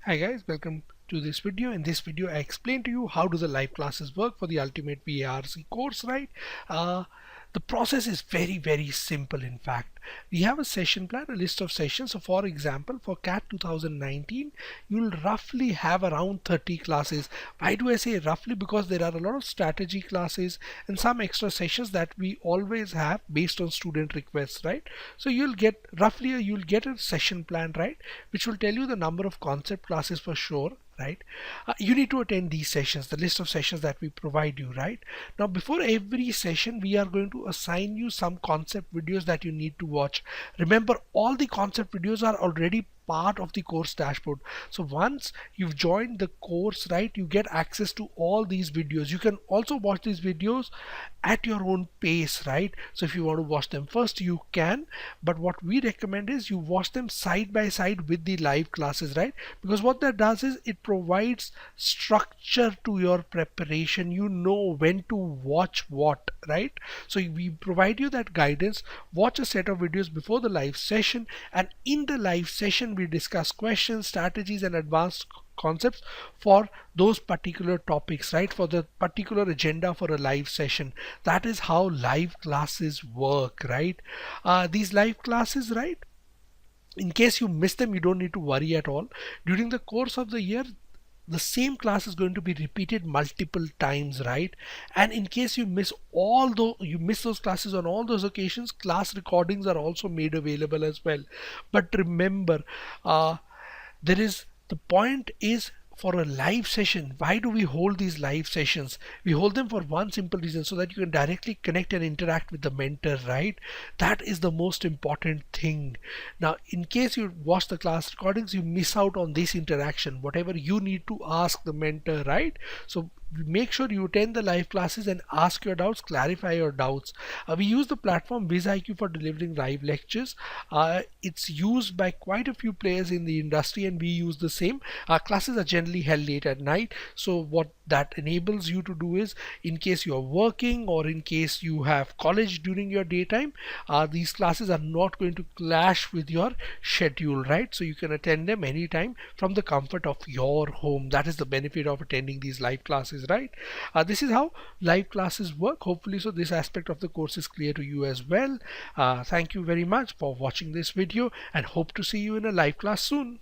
Hi guys, welcome to this video. In this video I explain to you how do the live classes work for the ultimate VARC course, right? The process is very simple. In fact, we have a session plan, a list of sessions. So for example, for CAT 2019 you'll roughly have around 30 classes. Why do I say roughly? Because there are a lot of strategy classes and some extra sessions that we always have based on student requests, right? So you'll get a session plan, right, which will tell you the number of concept classes for sure, right? You need to attend these sessions, the list of sessions that we provide you, right? Now before every session we are going to assign you some concept videos that you need to watch. Remember, all the concept videos are already part of the course dashboard. So once you've joined the course, right, you get access to all these videos. You can also watch these videos at your own pace, right? So if you want to watch them first, you can, but what we recommend is you watch them side by side with the live classes, right? Because what that does is it provides structure to your preparation. You know when to watch what, right? So we provide you that guidance. Watch a set of videos before the live session, and in the live session we discuss questions, strategies and advanced concepts for those particular topics, right, for the particular agenda for a live session. That is how live classes work, right? These live classes, right, in case you miss them, you don't need to worry at all. During the course of the year, the same class is going to be repeated multiple times, right? And in case you miss those classes on all those occasions, class recordings are also made available as well. But remember, there is the point is, for a live session, why do we hold these live sessions? We hold them for one simple reason, so that you can directly connect and interact with the mentor, right? That is the most important thing. Now in case you watch the class recordings, you miss out on this interaction, whatever you need to ask the mentor, right? So make sure you attend the live classes and ask your doubts, clarify your doubts. We use the platform VizIQ for delivering live lectures. It's used by quite a few players in the industry, and we use the same. Our classes are generally held late at night, so what that enables you to do is, in case you are working or in case you have college during your daytime, these classes are not going to clash with your schedule, right? So you can attend them anytime from the comfort of your home. That is the benefit of attending these live classes, right? This is how live classes work. Hopefully so this aspect of the course is clear to you as well. Thank you very much for watching this video, and hope to see you in a live class soon.